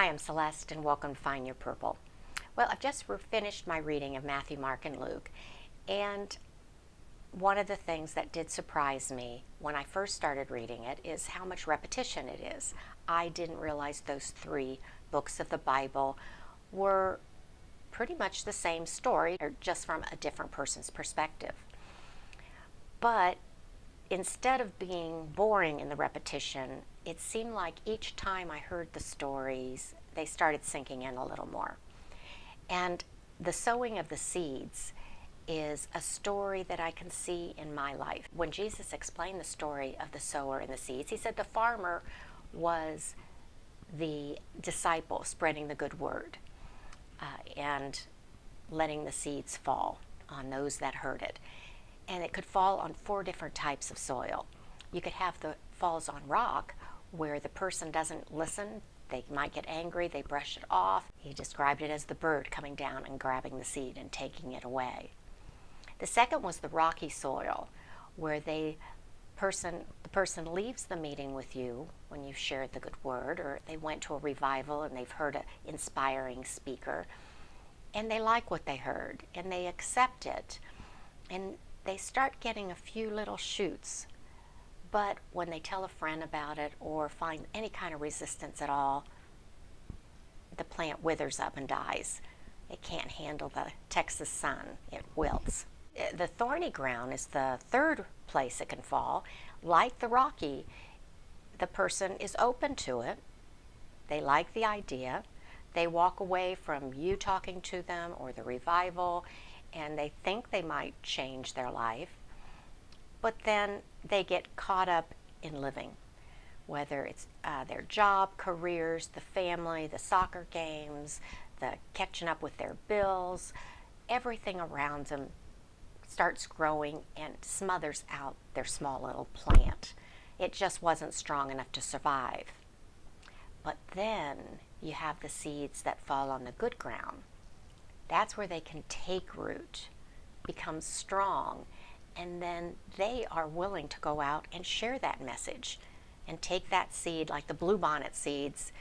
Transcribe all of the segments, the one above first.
Hi, I'm Celeste, and welcome to Find Your Purple. Well, I've just finished my reading of Matthew, Mark, and Luke, and one of the things that did surprise me when I first started reading it is how much repetition it is. I didn't realize those three books of the Bible were pretty much the same story, or just from a different person's perspective. But instead of being boring in the repetition, it seemed like each time I heard the stories, they started sinking in a little more. And the sowing of the seeds is a story that I can see in my life. When Jesus explained the story of the sower and the seeds, he said the farmer was the disciple spreading the good word and letting the seeds fall on those that heard it. And it could fall on 4 different types of soil. You could have the falls on rock, where the person doesn't listen. They might get angry, they brush it off. He described it as the bird coming down and grabbing the seed and taking it away. The second was the rocky soil, where the person leaves the meeting with you when you shared the good word, or they went to a revival and they've heard an inspiring speaker, and they like what they heard, and they accept it, and they start getting a few little shoots. But when they tell a friend about it or find any kind of resistance at all, the plant withers up and dies. It can't handle the Texas sun. It wilts. The thorny ground is the third place it can fall. Like the rocky, the person is open to it. They like the idea. They walk away from you talking to them or the revival, and they think they might change their life. But then they get caught up in living, whether it's their job, careers, the family, the soccer games, the catching up with their bills. Everything around them starts growing and smothers out their small little plant. It just wasn't strong enough to survive. But then you have the seeds that fall on the good ground. That's where they can take root, become strong, and then they are willing to go out and share that message and take that seed, like the bluebonnet seeds.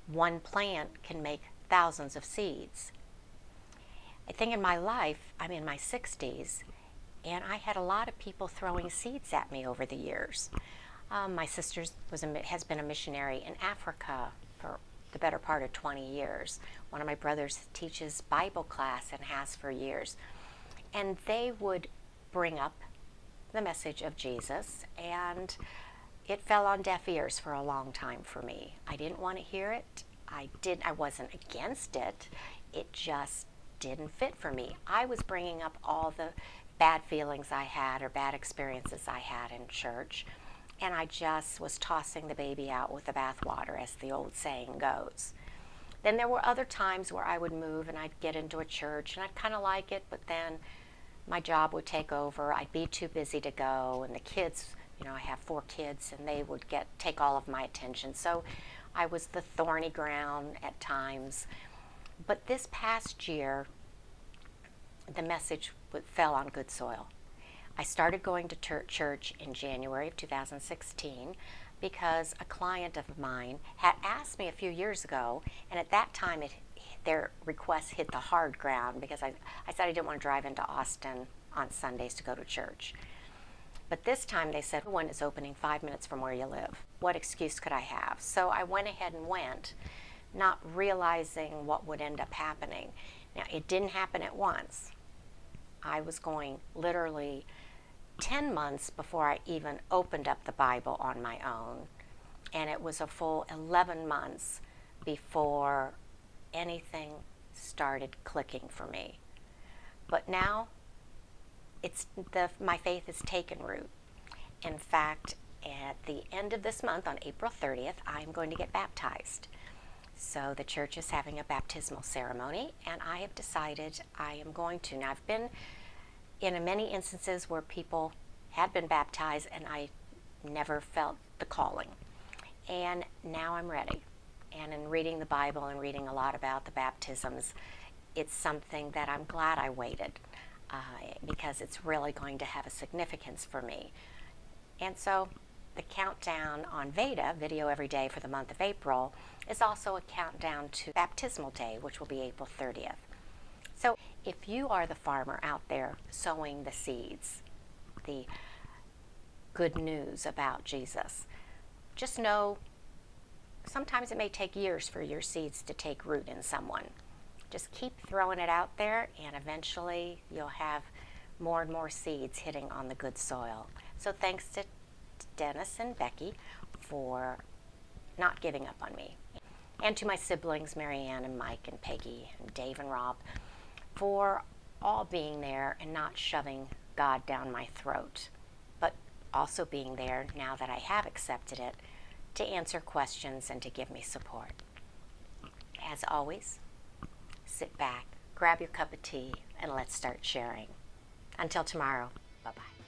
One plant can make thousands of seeds. I think in my life, I'm in my 60s, and I had a lot of people throwing seeds at me over the years. My sister has been a missionary in Africa for the better part of 20 years. One of my brothers teaches Bible class and has for years. And they would bring up the message of Jesus, and it fell on deaf ears for a long time for me. I didn't want to hear it. I wasn't against it. It just didn't fit for me. I was bringing up all the bad feelings I had or bad experiences I had in church, and I just was tossing the baby out with the bathwater, as the old saying goes. Then there were other times where I would move and I'd get into a church and I'd kind of like it, but then my job would take over. I'd be too busy to go, and the kids, I have 4 kids, and they would take all of my attention. So I was the thorny ground at times. But this past year, the message fell on good soil. I started going to church in January of 2016 because a client of mine had asked me a few years ago, and at that time their request hit the hard ground because I said I didn't want to drive into Austin on Sundays to go to church. But this time they said, one is opening 5 minutes from where you live. What excuse could I have? So I went ahead and went, not realizing what would end up happening. Now, it didn't happen at once. I was going literally 10 months before I even opened up the Bible on my own. And it was a full 11 months before anything started clicking for me. But now my faith has taken root. In fact, at the end of this month, on April 30th, I'm going to get baptized. So the church is having a baptismal ceremony, and I have decided I am going to. Now, I've been in many instances where people had been baptized and I never felt the calling. And now I'm ready. And in reading the Bible and reading a lot about the baptisms, it's something that I'm glad I waited because it's really going to have a significance for me. And so the countdown on Veda, Video Every Day for the month of April, is also a countdown to Baptismal Day, which will be April 30th. So if you are the farmer out there sowing the seeds, the good news about Jesus, just know sometimes it may take years for your seeds to take root in someone. Just keep throwing it out there, and eventually you'll have more and more seeds hitting on the good soil. So thanks to Dennis and Becky for not giving up on me, and to my siblings, Marianne and Mike and Peggy and Dave and Rob, for all being there and not shoving God down my throat, but also being there now that I have accepted it to answer questions and to give me support. As always, sit back, grab your cup of tea, and let's start sharing. Until tomorrow, bye-bye.